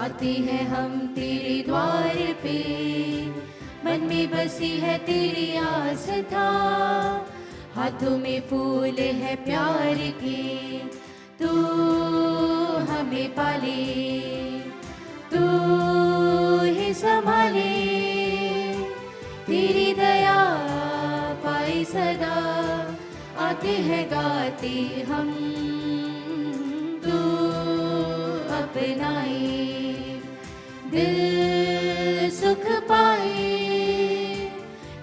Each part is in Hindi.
आते हैं हम तेरे द्वार पे, मन में बसी है तेरी आस्था, हाथों में फूल है प्यार के, तू हमें पाले, तू ही संभाले, तेरी दया पाए सदा, आते हैं गाते हम, तू अपनाए, दिल सुख पाए,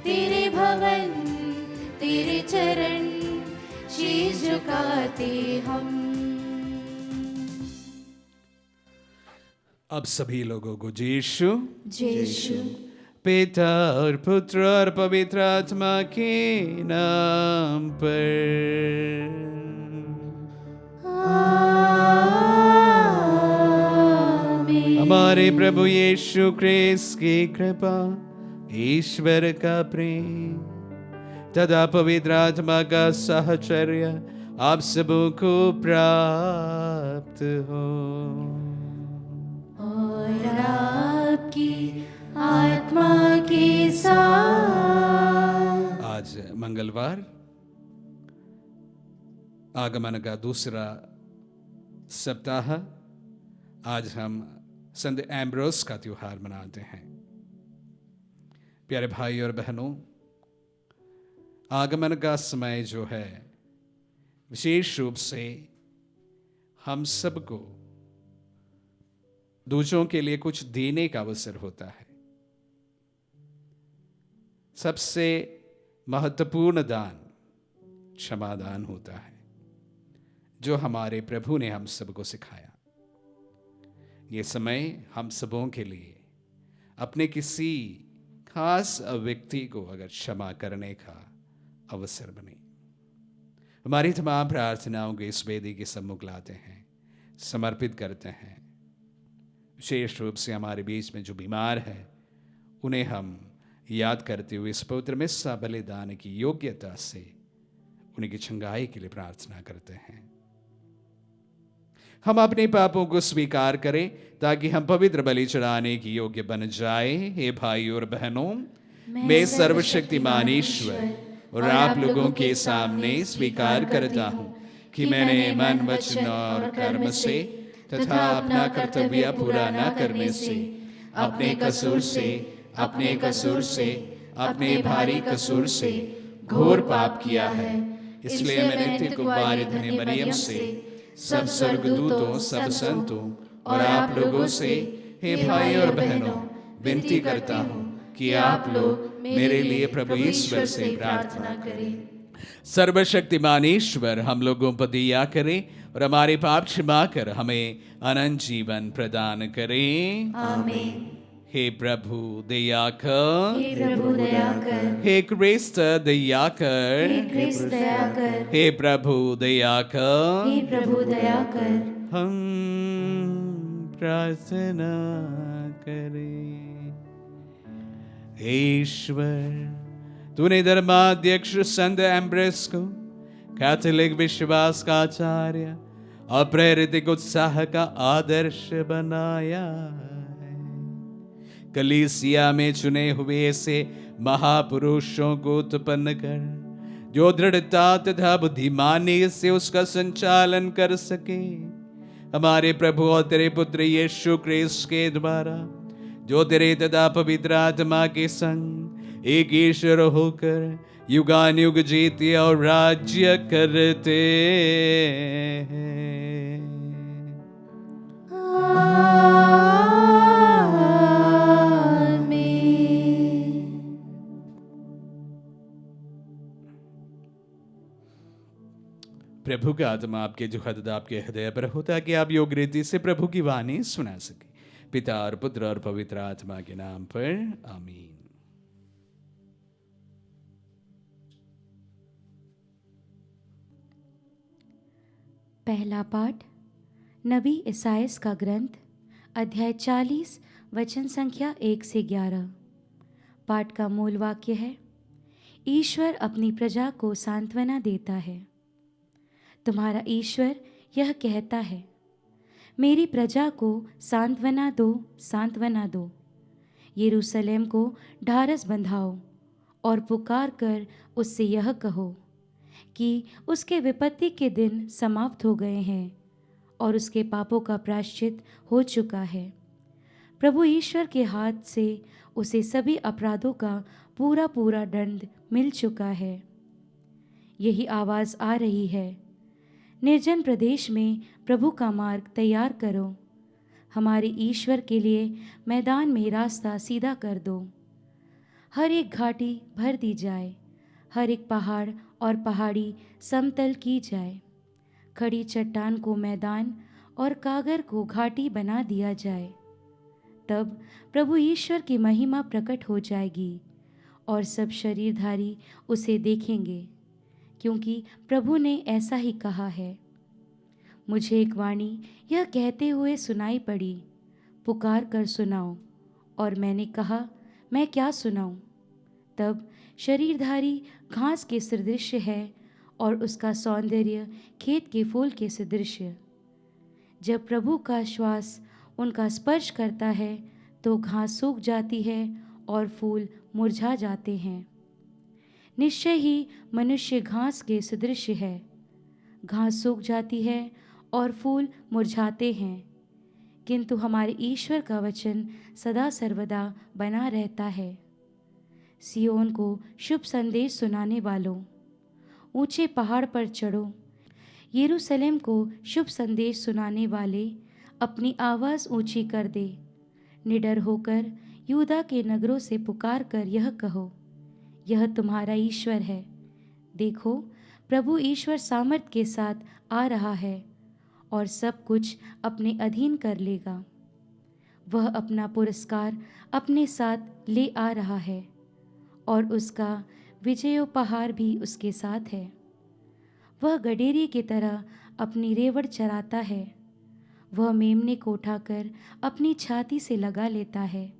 तेरे भवन तेरे चरण शीश झुकाते हम। अब सभी लोगों को यीशु यीशु पिता और पुत्र और पवित्र आत्मा के नाम पर। आमीन। हमारे प्रभु यीशु क्रिस्त की कृपा, ईश्वर का प्रेम तथा पवित्र आत्मा का साहचर्य आप सबों को प्राप्त हो। और आपकी आत्मा के साथ। आज मंगलवार, आगमन का दूसरा सप्ताह। आज हम संत एम्ब्रोस का त्योहार मनाते हैं। प्यारे भाई और बहनों, आगमन का समय जो है विशेष रूप से हम सबको दूसरों के लिए कुछ देने का अवसर होता है। सबसे महत्वपूर्ण दान क्षमादान होता है, जो हमारे प्रभु ने हम सबको सिखाया। ये समय हम सबों के लिए अपने किसी खास व्यक्ति को अगर क्षमा करने का अवसर बने। हमारी तमाम प्रार्थनाओं को इस वेदी के सम्मुख लाते हैं, समर्पित करते हैं। विशेष रूप से हमारे बीच में जो बीमार है उन्हें हम याद करते हुए इस पवित्र मिस्सा बलिदान की योग्यता से उनकी चंगाई के लिए प्रार्थना करते हैं। हम अपने पापों को स्वीकार करें ताकि हम पवित्र बलि चढ़ाने की योग्य बन जाए। हे भाई और बहनों, मैं सर्वशक्तिमान ईश्वर और आप लोगों के सामने स्वीकार करता हूँ कि मैंने मन, वचन और कर्म से तथा अपना कर्तव्य पूरा न करने से, अपने कसूर से, अपने भारी कसूर से घोर पाप किया है। इसलिए मैं नित्य कुमारी धन्य मरियम से, सब स्वर्गदूतों, सब संतों और आप लोगों से, हे भाई और बहनों, विनती करता हूँ कि आप लोग मेरे लिए प्रभु ईश्वर से प्रार्थना करें। सर्वशक्तिमान ईश्वर हम लोगों पर दया करें और हमारे पाप क्षमा कर हमें अनंत जीवन प्रदान करें। आमीन। हे प्रभु दया कर, हे प्रभु दया कर, हे क्रिस्त दया कर, हे क्रिस्त दया कर, हे प्रभु दया कर। हे प्रभु दया कर। हम प्रार्थना करें। ईश्वर, तूने धर्माध्यक्ष संत एम्ब्रोस को कैथोलिक विश्वास का आचार्य और प्रेरित उत्साह का आदर्श बनाया है। कलीसिया में चुने हुए ऐसे महापुरुषों को उत्पन्न कर जो दृढ़ता तथा बुद्धिमानी से उसका संचालन कर सके। हमारे प्रभु और तेरे पुत्र यीशु क्रिस्त के द्वारा, जो तेरे तथा पवित्र आत्मा के संग एक ईश्वर होकर युगान युग जीते और राज्य करते हैं। प्रभु का आत्मा आपके जो हद आपके हृदय पर हो, ताकि आप योग्य रीति से प्रभु की वाणी सुना सके। पिता और पुत्र और पवित्र आत्मा के नाम पर आमीन। पहला पाठ नबी इसाइयाह का ग्रंथ, अध्याय 40, वचन संख्या 1 से 11। पाठ का मूल वाक्य है, ईश्वर अपनी प्रजा को सांत्वना देता है। तुम्हारा ईश्वर यह कहता है, मेरी प्रजा को सांत्वना दो, सांत्वना दो। यरूशलेम को ढारस बंधाओ और पुकार कर उससे यह कहो कि उसके विपत्ति के दिन समाप्त हो गए हैं और उसके पापों का प्रायश्चित हो चुका है। प्रभु ईश्वर के हाथ से उसे सभी अपराधों का पूरा पूरा दंड मिल चुका है। यही आवाज़ आ रही है, निर्जन प्रदेश में प्रभु का मार्ग तैयार करो, हमारे ईश्वर के लिए मैदान में रास्ता सीधा कर दो। हर एक घाटी भर दी जाए, हर एक पहाड़ और पहाड़ी समतल की जाए, खड़ी चट्टान को मैदान और कागर को घाटी बना दिया जाए। तब प्रभु ईश्वर की महिमा प्रकट हो जाएगी और सब शरीरधारी उसे देखेंगे, क्योंकि प्रभु ने ऐसा ही कहा है। मुझे एक वाणी यह कहते हुए सुनाई पड़ी, पुकार कर सुनाओ। और मैंने कहा, मैं क्या सुनाऊं? तब शरीरधारी घास के सदृश है और उसका सौंदर्य खेत के फूल के सदृश। जब प्रभु का श्वास उनका स्पर्श करता है तो घास सूख जाती है और फूल मुरझा जाते हैं। निश्चय ही मनुष्य घास के सदृश है, घास सूख जाती है और फूल मुरझाते हैं, किंतु हमारे ईश्वर का वचन सदा सर्वदा बना रहता है। सियोन को शुभ संदेश सुनाने वालों, ऊंचे पहाड़ पर चढ़ो। यरूशलेम को शुभ संदेश सुनाने वाले, अपनी आवाज़ ऊंची कर दे। निडर होकर यूदा के नगरों से पुकार कर यह कहो, यह तुम्हारा ईश्वर है। देखो, प्रभु ईश्वर सामर्थ के साथ आ रहा है और सब कुछ अपने अधीन कर लेगा। वह अपना पुरस्कार अपने साथ ले आ रहा है और उसका विजयोपहार भी उसके साथ है। वह गडेरी की तरह अपनी रेवड़ चराता है, वह मेमने को उठाकर अपनी छाती से लगा लेता है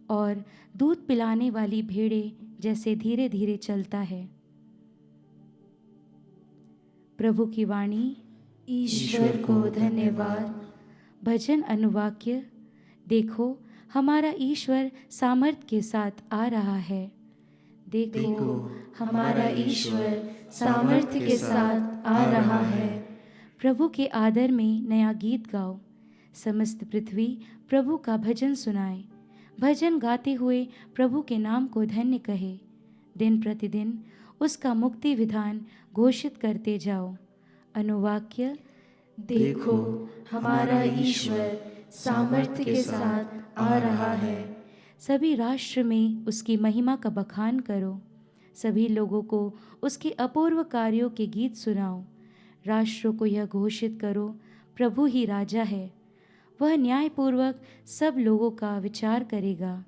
और दूध पिलाने वाली भेड़े जैसे धीरे धीरे चलता है। प्रभु की वाणी। ईश्वर को धन्यवाद। भजन अनुवाक्य। देखो, हमारा ईश्वर सामर्थ के साथ आ रहा है। देखो, हमारा ईश्वर सामर्थ्य के साथ आ रहा है। प्रभु के आदर में नया गीत गाओ। समस्त पृथ्वी प्रभु का भजन सुनाए। भजन गाते हुए प्रभु के नाम को धन्य कहे। दिन प्रतिदिन उसका मुक्ति विधान घोषित करते जाओ। अनुवाक्य। देखो, हमारा ईश्वर सामर्थ्य के साथ आ रहा है। सभी राष्ट्र में उसकी महिमा का बखान करो। सभी लोगों को उसके अपूर्व कार्यों के गीत सुनाओ। राष्ट्रों को यह घोषित करो, प्रभु ही राजा है। वह न्यायपूर्वक सब लोगों का विचार करेगा।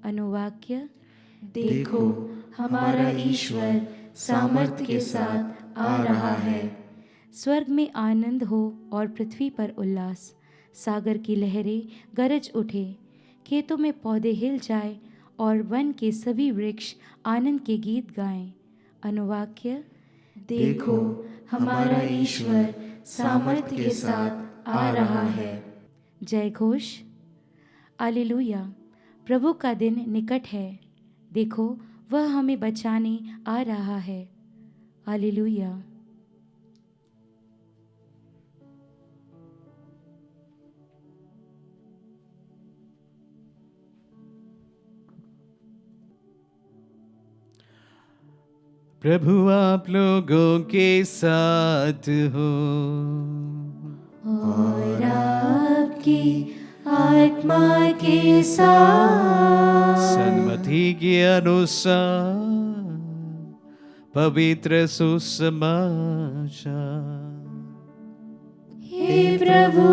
अनुवाक्य। देखो, हमारा ईश्वर सामर्थ्य के साथ आ रहा है। स्वर्ग में आनंद हो और पृथ्वी पर उल्लास। सागर की लहरें गरज उठे, खेतों में पौधे हिल जाए और वन के सभी वृक्ष आनंद के गीत गाएं। अनुवाक्य। देखो, हमारा ईश्वर सामर्थ्य के साथ आ रहा है। जय घोष। हालेलुया। प्रभु का दिन निकट है। देखो, वह हमें बचाने आ रहा है। हालेलुया। प्रभु आप लोगों के साथ हो और आपकी आत्मा के साथ। सन्मति के अनुसार पवित्र सुसमाचार। हे प्रभु,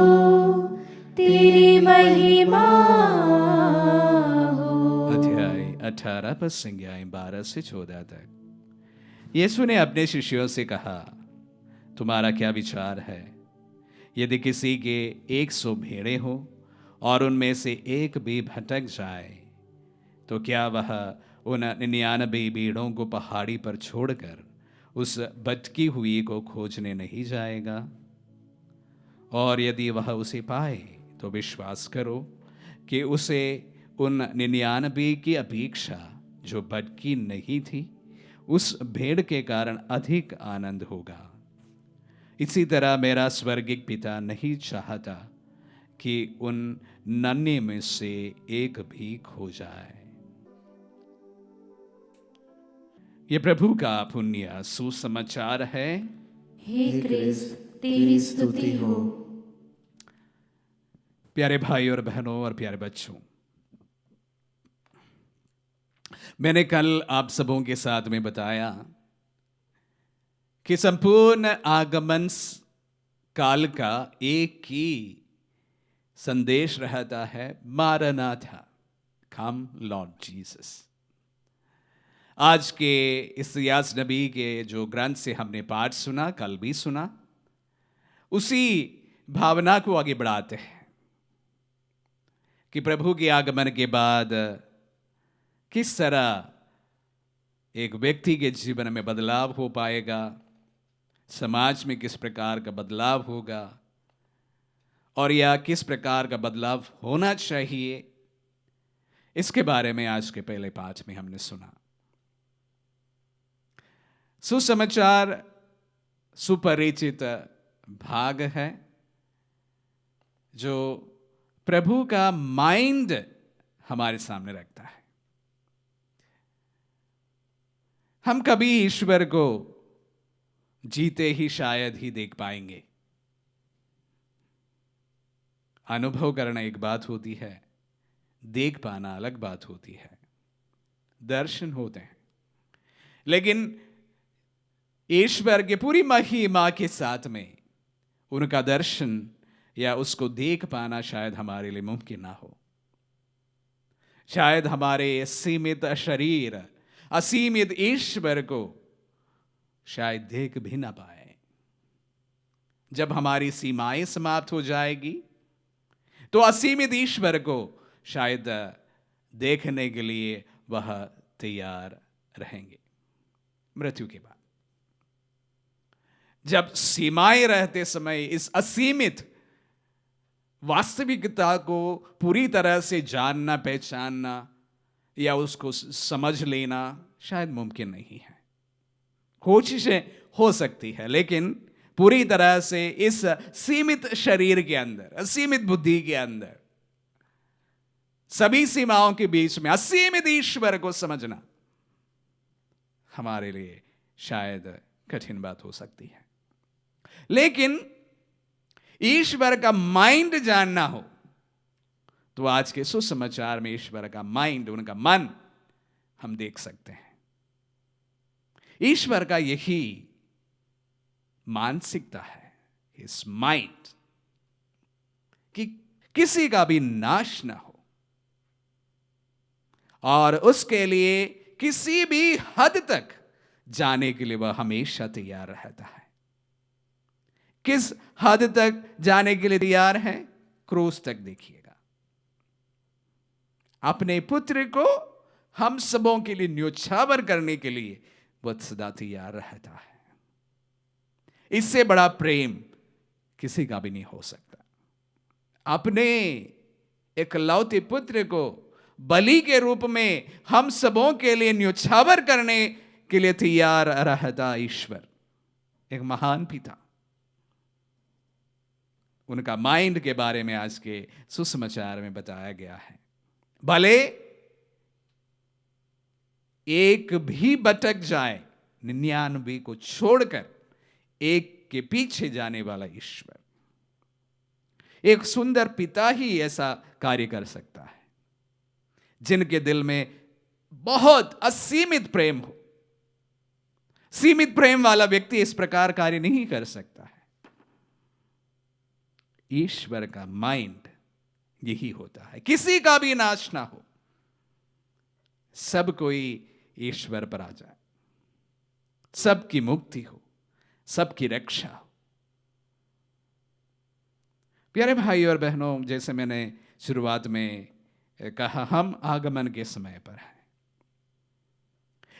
तेरी महिमा हो। अध्याय 18 पद संज्ञाएं 12 से 14 तक। यीशु ने अपने शिष्यों से कहा, तुम्हारा क्या विचार है? यदि किसी के 100 भेड़ें हो और उनमें से एक भी भटक जाए, तो क्या वह उन 99 भेड़ों को पहाड़ी पर छोड़कर उस भटकी हुई को खोजने नहीं जाएगा? और यदि वह उसे पाए तो विश्वास करो कि उसे उन 99 की अपेक्षा जो भटकी नहीं थी, उस भेड़ के कारण अधिक आनंद होगा। इसी तरह मेरा स्वर्गिक पिता नहीं चाहता कि उन 99 में से एक भी खो जाए। ये प्रभु का पुण्य सुसमाचार है। हे क्रिस्त, तेरी स्तुति हो। प्यारे भाई और बहनों और प्यारे बच्चों, मैंने कल आप सबों के साथ में बताया कि संपूर्ण आगमन काल का एक ही संदेश रहता है, मारनाथा, कम लॉर्ड जीसस। आज के इस यास नबी के जो ग्रंथ से हमने पाठ सुना, कल भी सुना, उसी भावना को आगे बढ़ाते हैं कि प्रभु के आगमन के बाद किस तरह एक व्यक्ति के जीवन में बदलाव हो पाएगा, समाज में किस प्रकार का बदलाव होगा, और या किस प्रकार का बदलाव होना चाहिए, इसके बारे में आज के पहले पाठ में हमने सुना। सुसमाचार सुपरिचित भाग है जो प्रभु का माइंड हमारे सामने रखता है। हम कभी ईश्वर को जीते ही शायद ही देख पाएंगे। अनुभव करना एक बात होती है, देख पाना अलग बात होती है। दर्शन होते हैं, लेकिन ईश्वर के पूरी महिमा के साथ में उनका दर्शन या उसको देख पाना शायद हमारे लिए मुमकिन ना हो। शायद हमारे सीमित शरीर असीमित ईश्वर को शायद देख भी ना पाए। जब हमारी सीमाएं समाप्त हो जाएगी तो असीमित ईश्वर को शायद देखने के लिए वह तैयार रहेंगे। मृत्यु के बाद जब सीमाएं रहते समय इस असीमित वास्तविकता को पूरी तरह से जानना, पहचानना या उसको समझ लेना शायद मुमकिन नहीं है। कोशिशें हो सकती है, लेकिन पूरी तरह से इस सीमित शरीर के अंदर, असीमित बुद्धि के अंदर, सभी सीमाओं के बीच में असीमित ईश्वर को समझना हमारे लिए शायद कठिन बात हो सकती है। लेकिन ईश्वर का माइंड जानना हो तो आज के सुसमाचार में ईश्वर का माइंड, उनका मन हम देख सकते हैं। ईश्वर का यही मानसिकता है, इस माइंड, कि किसी का भी नाश ना हो और उसके लिए किसी भी हद तक जाने के लिए वह हमेशा तैयार रहता है। किस हद तक जाने के लिए तैयार है? क्रूस तक देखिएगा। अपने पुत्र को हम सबों के लिए न्योछावर करने के लिए वह सदा तैयार रहता है। इससे बड़ा प्रेम किसी का भी नहीं हो सकता। अपने एकलौते पुत्र को बलि के रूप में हम सबों के लिए न्योछावर करने के लिए तैयार रहता ईश्वर, एक महान पिता। उनका माइंड के बारे में आज के सुसमाचार में बताया गया है। भले एक भी भटक जाए, 99 को छोड़कर एक के पीछे जाने वाला ईश्वर, एक सुंदर पिता ही ऐसा कार्य कर सकता है। जिनके दिल में बहुत असीमित प्रेम हो, सीमित प्रेम वाला व्यक्ति इस प्रकार कार्य नहीं कर सकता है। ईश्वर का माइंड यही होता है, किसी का भी नाश ना हो, सब कोई ईश्वर पर आ जाए, सबकी मुक्ति हो, सबकी रक्षा हो। प्यारे भाई और बहनों, जैसे मैंने शुरुआत में कहा, हम आगमन के समय पर हैं।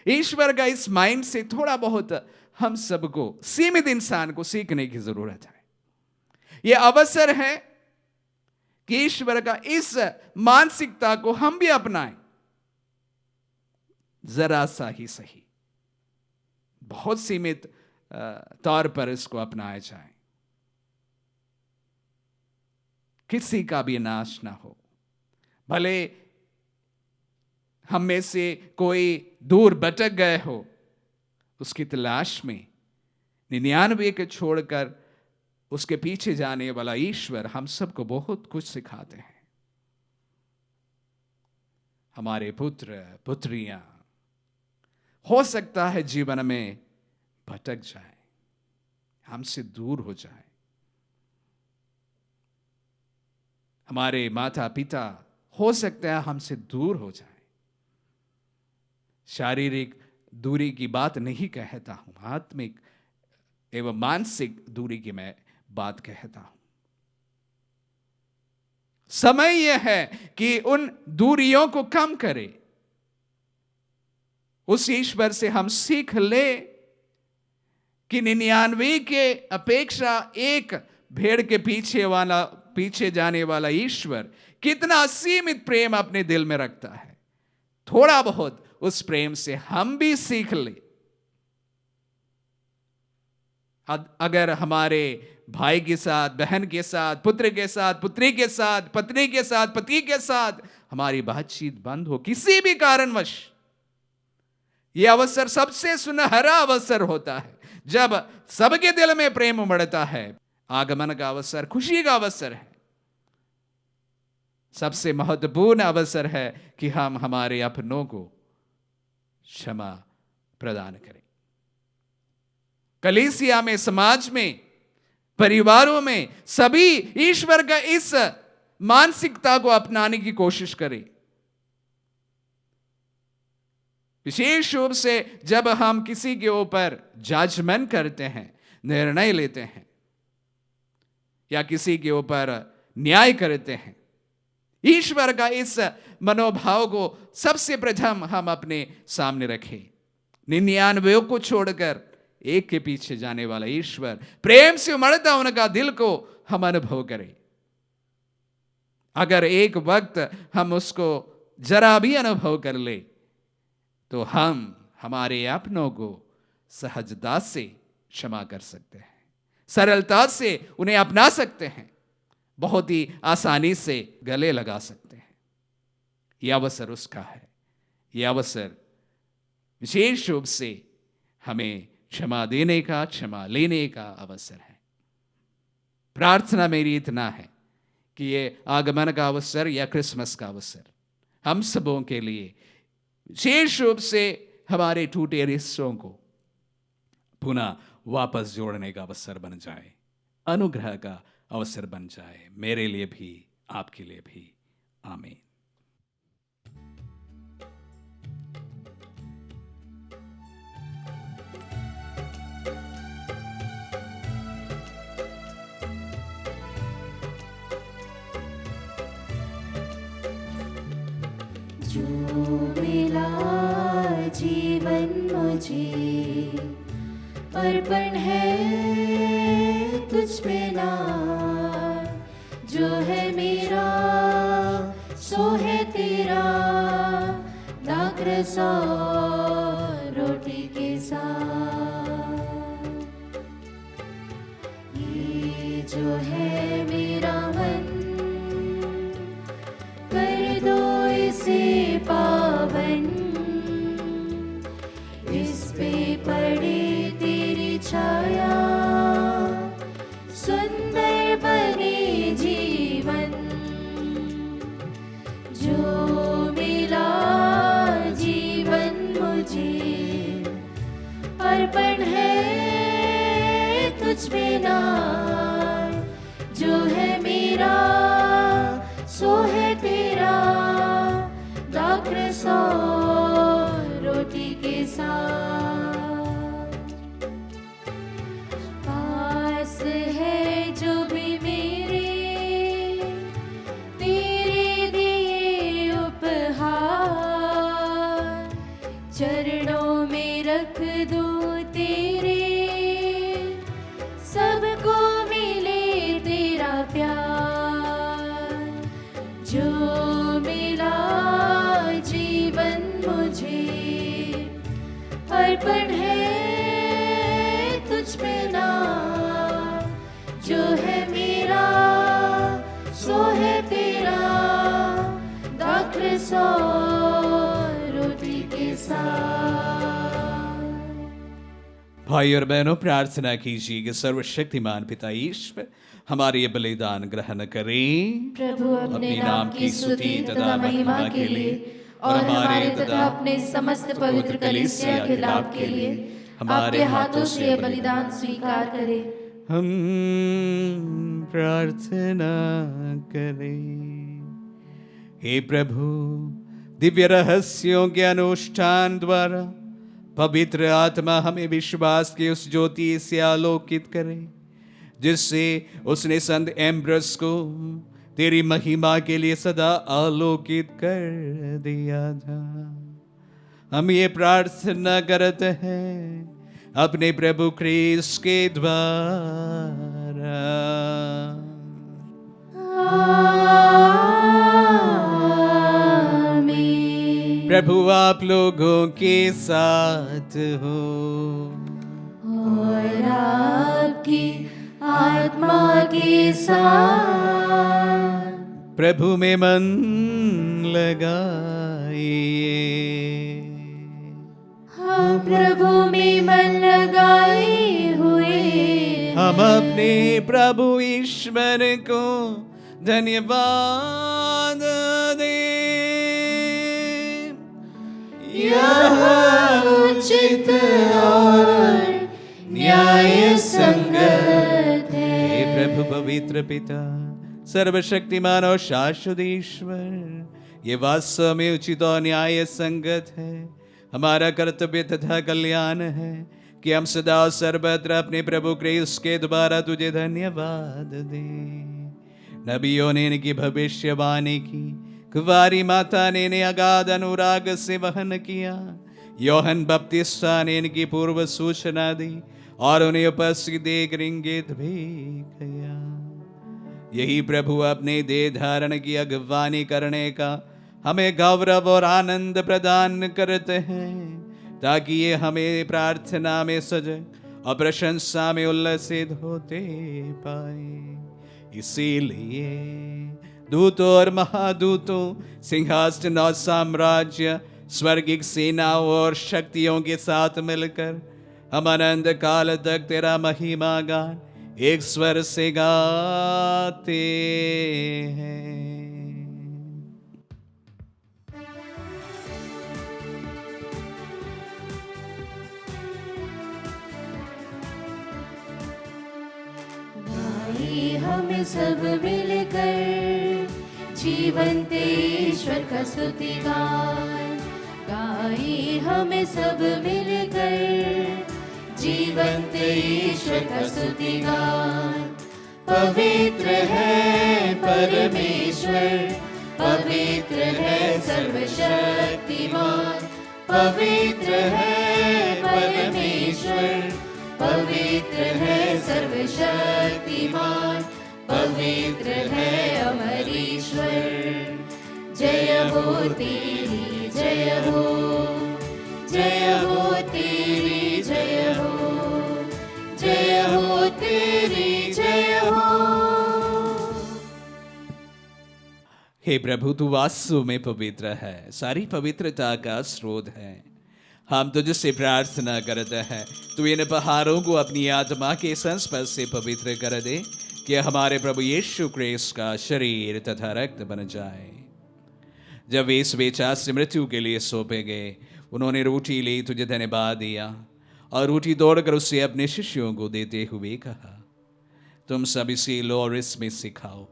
ईश्वर का इस माइंड से थोड़ा बहुत हम सबको, सीमित इंसान को सीखने की जरूरत है। ये अवसर है कि ईश्वर का इस मानसिकता को हम भी अपनाएं। जरा सा ही सही, बहुत सीमित तौर पर इसको अपनाया जाए, किसी का भी नाश ना हो। भले हम में से कोई दूर भटक गए हो, उसकी तलाश में 99 के छोड़कर उसके पीछे जाने वाला ईश्वर हम सबको बहुत कुछ सिखाते हैं। हमारे पुत्र पुत्रियां हो सकता है जीवन में भटक जाए, हमसे दूर हो जाए। हमारे माता पिता हो सकता है हमसे दूर हो जाए। शारीरिक दूरी की बात नहीं कहता हूं, आत्मिक एवं मानसिक दूरी की मैं बात कहता हूं। समय यह है कि उन दूरियों को कम करें। उस ईश्वर से हम सीख ले कि 99 के अपेक्षा एक भेड़ के पीछे जाने वाला ईश्वर कितना असीमित प्रेम अपने दिल में रखता है। थोड़ा बहुत उस प्रेम से हम भी सीख ले। अगर हमारे भाई के साथ, बहन के साथ, पुत्र के साथ, पुत्री के साथ, पत्नी के साथ, पति के साथ हमारी बातचीत बंद हो किसी भी कारणवश, यह अवसर सबसे सुनहरा अवसर होता है जब सबके दिल में प्रेम उमड़ता है। आगमन का अवसर खुशी का अवसर है। सबसे महत्वपूर्ण अवसर है कि हम हमारे अपनों को क्षमा प्रदान करें। कलीसिया में, समाज में, परिवारों में सभी ईश्वर का इस मानसिकता को अपनाने की कोशिश करें। विशेष रूप से जब हम किसी के ऊपर जजमेंट करते हैं, निर्णय लेते हैं या किसी के ऊपर न्याय करते हैं, ईश्वर का इस मनोभाव को सबसे प्रथम हम अपने सामने रखें। 99 को छोड़कर एक के पीछे जाने वाला ईश्वर, प्रेम से उमड़ता उनका दिल को हम अनुभव करें। अगर एक वक्त हम उसको जरा भी अनुभव कर ले तो हम हमारे अपनों को सहजता से क्षमा कर सकते हैं, सरलता से उन्हें अपना सकते हैं, बहुत ही आसानी से गले लगा सकते हैं। यह अवसर उसका है। यह अवसर विशेष रूप से हमें क्षमा देने का, क्षमा लेने का अवसर है। प्रार्थना मेरी इतना है कि ये आगमन का अवसर या क्रिसमस का अवसर हम सबों के लिए विशेष रूप से हमारे टूटे रिश्तों को पुनः वापस जोड़ने का अवसर बन जाए, अनुग्रह का अवसर बन जाए, मेरे लिए भी आपके लिए भी। आमीन। जो मिला जीवन मुझे अर्पण है तुझ पे ना, जो है मेरा सो है तेरा, दाग रसा रोटी के साथ। ये जो है मेरा मन, कर दो इसे पावन, इस पे पड़े तेरी छाया, सुंदर बने जीवन। जो मिला जीवन मुझे अर्पण है तुझ पे ना, जो है मेरा सो है तेरा, दाग रसा रोटी के साथ। पास है जो भी मेरे तेरे दिए उपहार, चरणों में रख दो तेरे सबको जो मिला जीवन मुझे अर्पण है तुझ पे ना, जो है मेरा सो है तेरा, दाखले सौ रोटी के साथ। भाई और बहनों, प्रार्थना कीजिए कि सर्वशक्तिमान पिता ईश्वर हमारे ये बलिदान ग्रहण करें, प्रभु अपने नाम की स्तुति तथा महिमा के लिए और हमारे तथा अपने समस्त पवित्र कलीसिया के लाभ के लिए आपके हाथों से यह बलिदान स्वीकार करें। हम प्रार्थना करें। हे प्रभु, दिव्य रहस्यों के अनुष्ठान द्वारा पवित्र आत्मा हमें विश्वास की उस ज्योति से आलोकित करे जिससे उसने संत एम्ब्रस को तेरी महिमा के लिए सदा आलोकित कर दिया था। हम ये प्रार्थना करते हैं अपने प्रभु क्रिस्त के द्वारा। आमीन। प्रभु आप लोगों के साथ हो और आपकी आत्मा के साथ। प्रभु में मन लगाइए। हम प्रभु में मन लगाए हुए हम अपने प्रभु ईश्वर को धन्यवाद दें। यह उचित और न्याय संगत है। हे प्रभु पवित्र पिता, सर्वशक्तिमान और शाश्वत ईश्वर, ये वास्तव में उचित और न्याय संगत है। हमारा कर्तव्य तथा कल्याण है कि हम सदा और सर्वत्र अपने प्रभु क्रिस्त के द्वारा तुझे धन्यवाद दें। नबियों ने इनकी भविष्यवाणी की, कुंवारी माता ने इन्हें अगाध अनुराग से वहन किया, योहन बपतिस्ता ने इनकी पूर्व सूचना दी और उन्हें उपस्थित एक इंगित भी किया। यही प्रभु अपने देह धारण की अगवानी करने का हमें गौरव और आनंद प्रदान करते हैं, ताकि ये हमें प्रार्थना में सजग और प्रशंसा में उल्लसित होते पाए। इसीलिए दूतों और महादूतों, सिंहासन और साम्राज्य, स्वर्गिक सेनाओं और शक्तियों के साथ मिलकर हम अनंत काल तक तेरा महिमा गान एक स्वर से गाते हैं। हमें सब मिलकर जीवंत ईश्वर का स्तुति गान गाए। हमें सब मिलकर जीवंत ईश्वर का स्तुति गान। पवित्र है परमेश्वर, पवित्र है सर्वशक्तिमान, पवित्र है परमेश्वर, पवित्र है सर्वशक्तिमान, पवित्र है अमर ईश्वर। जय हो तेरी जय हो, जय हो तेरी जय हो, जय हो तेरी जय हो। हे प्रभु, तू वास्तव में पवित्र है, सारी पवित्रता का स्रोत है। हम तुझसे प्रार्थना करते हैं, तू इन पहाड़ों को अपनी आत्मा के संस्पर्श से पवित्र कर दे कि हमारे प्रभु यीशु क्रिस्त का शरीर तथा रक्त बन जाए। जब वे इस बेचा से मृत्यु के लिए सौंपे गए, उन्होंने रोटी ली, तुझे धन्यवाद दिया और रोटी तोड़कर उसे अपने शिष्यों को देते हुए कहा, तुम सब इसे लो और इसमें से खाओ,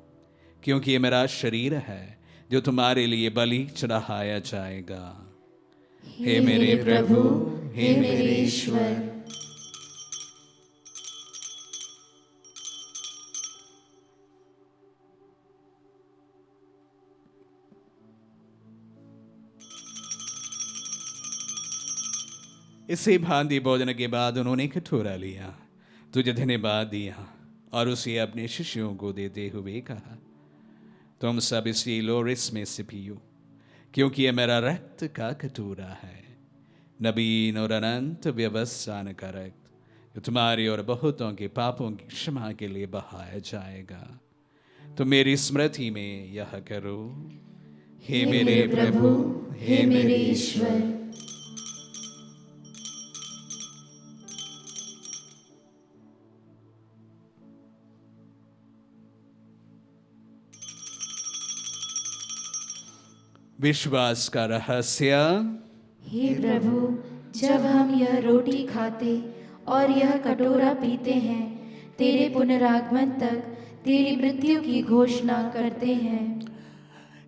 क्योंकि ये मेरा शरीर है जो तुम्हारे लिए बलि चढ़ाया जाएगा। हे मेरे प्रभु, हे मेरे ईश्वर। इसी भांति भोजन के बाद उन्होंने कटोरा लिया, तुझे धन्यवाद दिया और उसे अपने शिष्यों को देते हुए कहा, तुम सब इसी लो और इसमें से पियो, क्योंकि ये मेरा रक्त का कटोरा है, नवीन और अनंत व्यवसान का रक्त, जो तुम्हारी और बहुतों के पापों की क्षमा के लिए बहाया जाएगा। तो मेरी स्मृति में यह करो। हे मेरे प्रभु, हे मेरे ईश्वर। विश्वास का रहस्य। हे प्रभु, जब हम यह रोटी खाते और यह कटोरा पीते हैं, तेरे पुनरागमन तक तेरी मृत्यु की घोषणा करते हैं।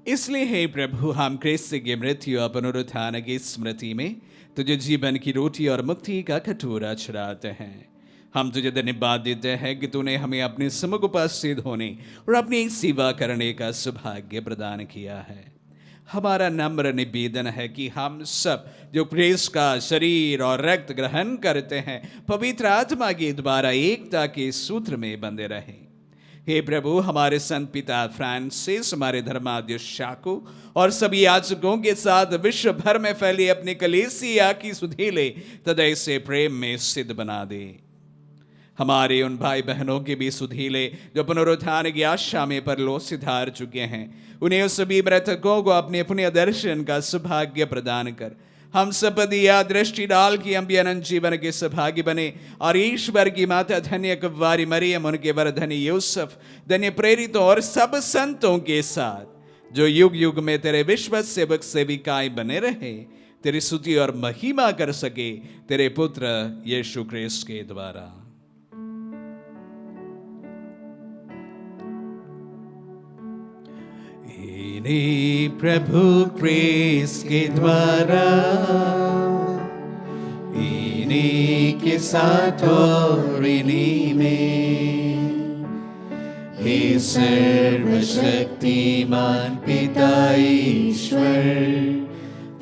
इसलिए हे प्रभु, हम क्रिस्त की मृत्यु और पुनरुत्थान की स्मृति में तुझे जीवन की रोटी और मुक्ति का कटोरा चढ़ाते हैं। हम तुझे धन्यवाद देते हैं कि तूने हमें अपने सम्मुख उपस्थित होने और अपनी सेवा करने का सौभाग्य प्रदान किया है। हमारा नम्र निवेदन है कि हम सब जो क्रिस्त का शरीर और रक्त ग्रहण करते हैं, पवित्र आत्मा के द्वारा एकता के सूत्र में बंधे रहें। हे प्रभु, हमारे संत पिता फ्रांसिस, हमारे धर्माध्यक्षों और सभी याजकों के साथ विश्व भर में फैली अपनी कलीसिया की सुधीले तदय से प्रेम में सिद्ध बना दे। हमारे उन भाई बहनों के भी सुधीले जो पुनरुत्थान की आशा में परलोक सिधार चुके हैं, उन्हें उस सभी मृतकों को अपने पुण्य दर्शन का सौभाग्य प्रदान कर हम सब यह दृष्टि डाल कि हम भी अनंत जीवन के सौभाग्य बने और ईश्वर की माता धन्य कुंवारी मरियम, उनके वर धन्य यूसुफ, धन्य प्रेरितों और सब संतों के साथ जो युग युग में तेरे विश्व सेवक सेविकाएं बने रहे, तेरी स्तुति और महिमा कर सके तेरे पुत्र यीशु क्रिस्त के द्वारा। इन्हीं प्रभु क्रिस्त के द्वारा, इन्हीं के साथ और इन्हीं में, हे सर्वशक्तिमान पिता ईश्वर,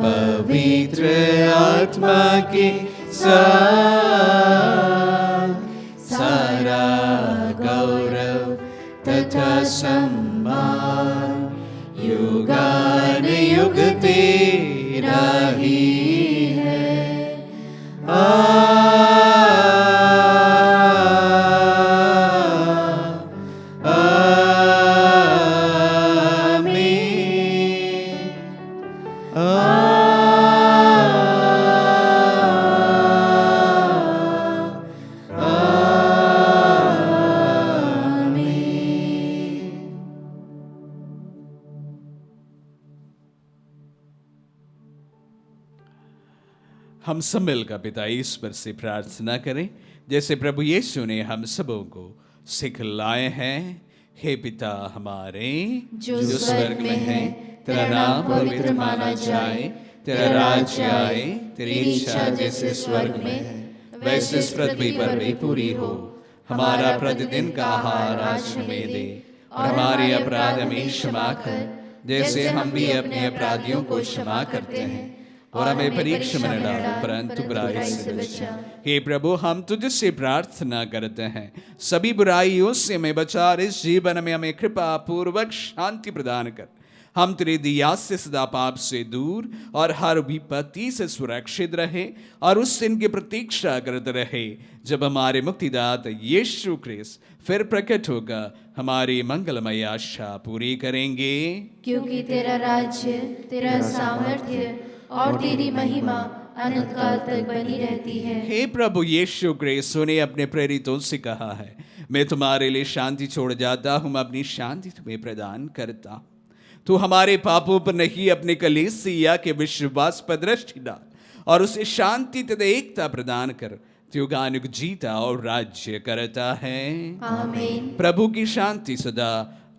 पवित्र आत्मा के साथ सारा गौरव तथा सम्मान युगान युग तेरा ही है। हम सब मिलकर पिता ईश्वर से प्रार्थना करें, जैसे प्रभु यीशु ने हम सबों को सिखलाए हैं। हे पिता हमारे जो स्वर्ग में है, तेरा नाम पवित्र माना जाए, तेरा राज्य आए, तेरी इच्छा जैसे स्वर्ग में है वैसे इस पृथ्वी पर भी पूरी हो। हमारा प्रतिदिन का आहार आज हमें दे और हमारे अपराध हमें क्षमा कर, जैसे हम भी अपने अपराधियों को क्षमा करते हैं, और हमें परीक्षा में न डाल परंतु बुराई से बचा। हे प्रभु, हम तुझसे प्रार्थना करते हैं, सभी बुराइयों से हमें बचा, इस जीवन में हमें कृपा पूर्वक शांति प्रदान कर। हम तेरी दया से सदा पाप से दूर और हर विपत्ति से सुरक्षित रहे और उस दिन की प्रतीक्षा करते रहे जब हमारे मुक्तिदाता यीशु क्रिस्त फिर प्रकट होगा, हमारी मंगलमय आशा पूरी करेंगे। क्योंकि तेरा राज्य, तेरा सामर्थ्य और तेरी महिमा अनंत काल तक बनी रहती है। हे प्रभु यीशु क्रिस्त ने अपने प्रेरितों से कहा है, मैं तुम्हारे लिए शांति छोड़ जाता हूँ, अपनी शांति तुम्हें प्रदान करता। तू हमारे पापों पर नहीं, अपने कलीसिया के विश्वास पर दृष्टि डाल और उसे शांति तथा एकता प्रदान कर। युगानुग जीता और राज्य करता है। आमीन। प्रभु की शांति सदा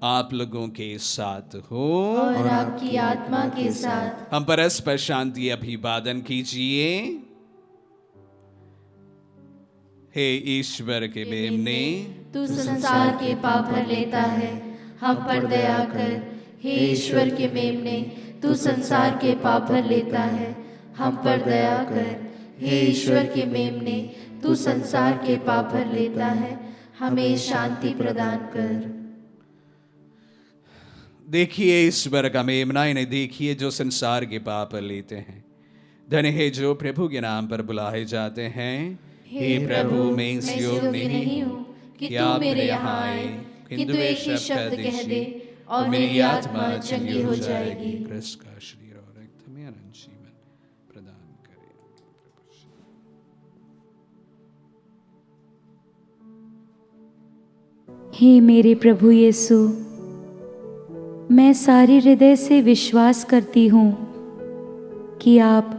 आप लोगों के साथ हो और आपकी आत्मा के साथ। हम परस्पर शांति अभिवादन कीजिए। हे ईश्वर के मेमने, तू संसार के पाप भर लेता है, हम पर दया कर। हे ईश्वर के मेमने, तू संसार के पाप भर लेता है, हम पर दया कर। हे ईश्वर के मेमने, तू संसार के पाप भर लेता है, हमें शांति प्रदान कर। देखिए ईश्वर का मेमना, इन्हें देखिए जो संसार के पाप लेते हैं। धन्य है जो प्रभु के नाम पर बुलाए जाते हैं। हे प्रभु, मैं इस योग्य नहीं हूँ कि आप मेरे यहाँ आए, किंतु एक ही शब्द कह दे और मेरी आत्मा चंगी हो जाएगी। क्रिस्त का शरीर और रक्त हमें अनंत जीवन प्रदान करे। हे मेरे प्रभु यीशु, मैं सारे हृदय से विश्वास करती हूँ कि आप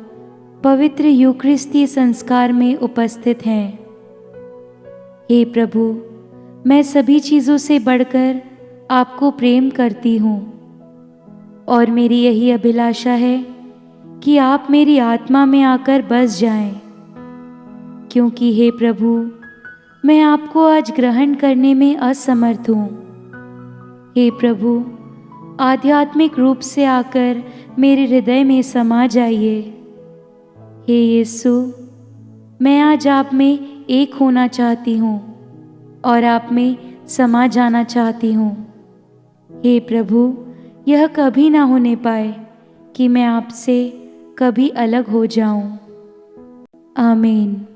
पवित्र यूकरिस्ती संस्कार में उपस्थित हैं। हे प्रभु, मैं सभी चीज़ों से बढ़कर आपको प्रेम करती हूँ और मेरी यही अभिलाषा है कि आप मेरी आत्मा में आकर बस जाएं, क्योंकि हे प्रभु, मैं आपको आज ग्रहण करने में असमर्थ हूँ। हे प्रभु, आध्यात्मिक रूप से आकर मेरे हृदय में समा जाइए। हे यीशु, मैं आज आप में एक होना चाहती हूँ और आप में समा जाना चाहती हूँ। हे प्रभु, यह कभी ना होने पाए कि मैं आपसे कभी अलग हो जाऊं। आमीन।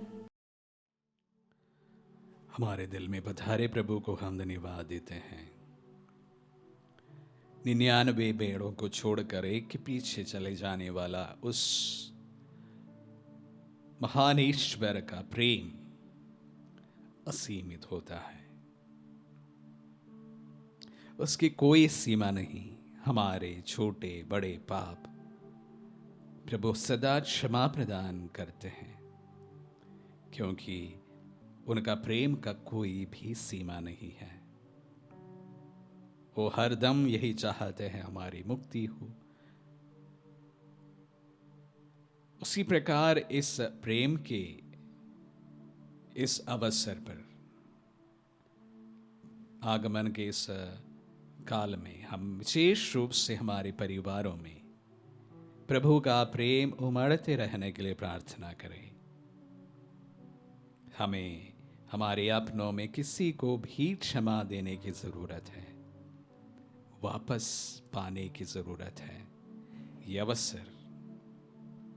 हमारे दिल में पधारे प्रभु को हम धन्यवाद देते हैं। 99 भेड़ों को छोड़कर एक के पीछे चले जाने वाला उस महान ईश्वर का प्रेम असीमित होता है, उसकी कोई सीमा नहीं। हमारे छोटे बड़े पाप प्रभु सदा क्षमा प्रदान करते हैं, क्योंकि उनका प्रेम का कोई भी सीमा नहीं है। वो हरदम यही चाहते हैं हमारी मुक्ति हो। उसी प्रकार इस प्रेम के इस अवसर पर, आगमन के इस काल में, हम विशेष रूप से हमारे परिवारों में प्रभु का प्रेम उमड़ते रहने के लिए प्रार्थना करें। हमें हमारे अपनों में किसी को भी क्षमा देने की जरूरत है, वापस पाने की जरूरत है। ये अवसर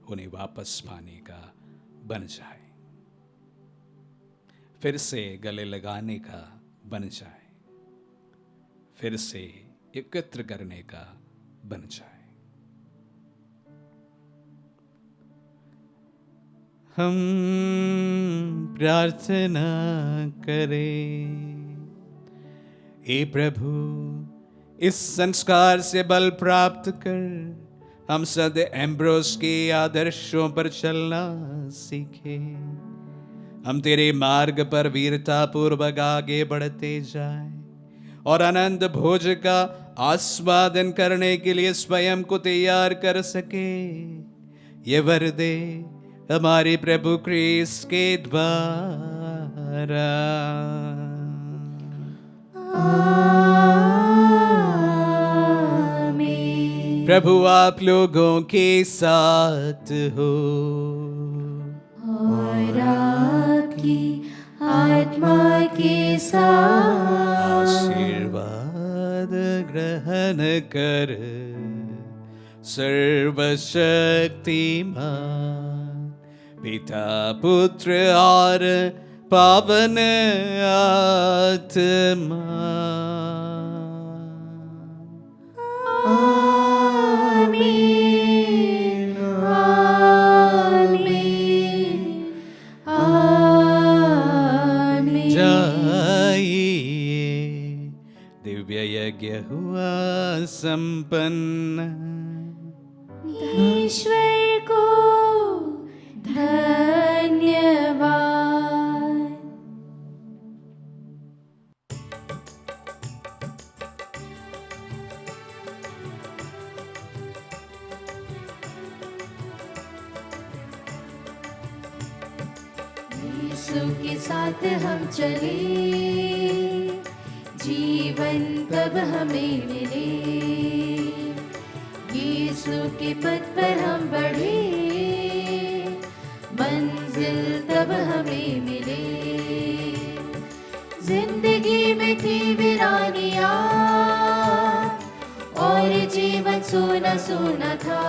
उन्हें वापस पाने का बन जाए, फिर से गले लगाने का बन जाए, फिर से एकत्र करने का बन जाए। हम प्रार्थना करें। हे प्रभु, इस संस्कार से बल प्राप्त कर हम सद एम्ब्रोस के आदर्शों पर चलना सीखे। हम तेरे मार्ग पर वीरता पूर्वक आगे बढ़ते जाएं और अनंत भोज का आस्वादन करने के लिए स्वयं को तैयार कर सके। ये वर दे हमारे प्रभु क्रिस्त के द्वारा। प्रभु आप लोगों के साथ हो और आपकी आत्मा के साथ। आशीर्वाद ग्रहण कर सर्वशक्तिमान पिता पुत्र और पावन आत्मा। आमीन, आमीन, आमीन। जाइए, दिव्य यज्ञ हुआ संपन्न। ईश्वर को धन्यवाद। यीशु के साथ हम चले, जीवन तब हमें मिले। यीशु के पथ पर हम बढ़े, मंजिल तब हमें मिले। जिंदगी में थी वीरानियां जीवन सूना सूना था,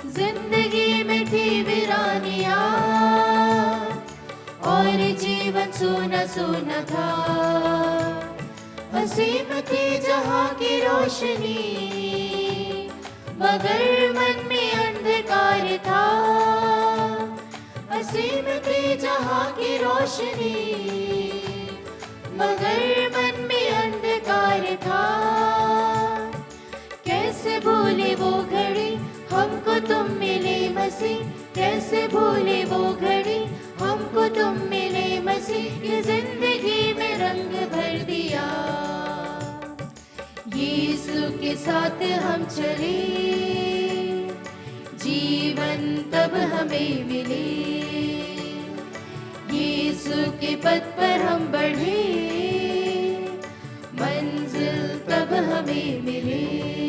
जिंदगी में थी वीरानिया, और जीवन सूना सूना था। असीम थी जहाँ की रोशनी, मगर मन में अंधकार था। असीम थी जहाँ की रोशनी, मगर मन में अंधकार था। कैसे भूले वो घड़ी हमको तुम मिले मसीह, कैसे भूले वो घड़ी हमको तुम मिले मसीह। ये जिंदगी में रंग भर दिया, यीशु के साथ हम चले, जीवन तब हमें मिले। यीशु के पथ पर हम बढ़े, मंजिल तब हमें मिले।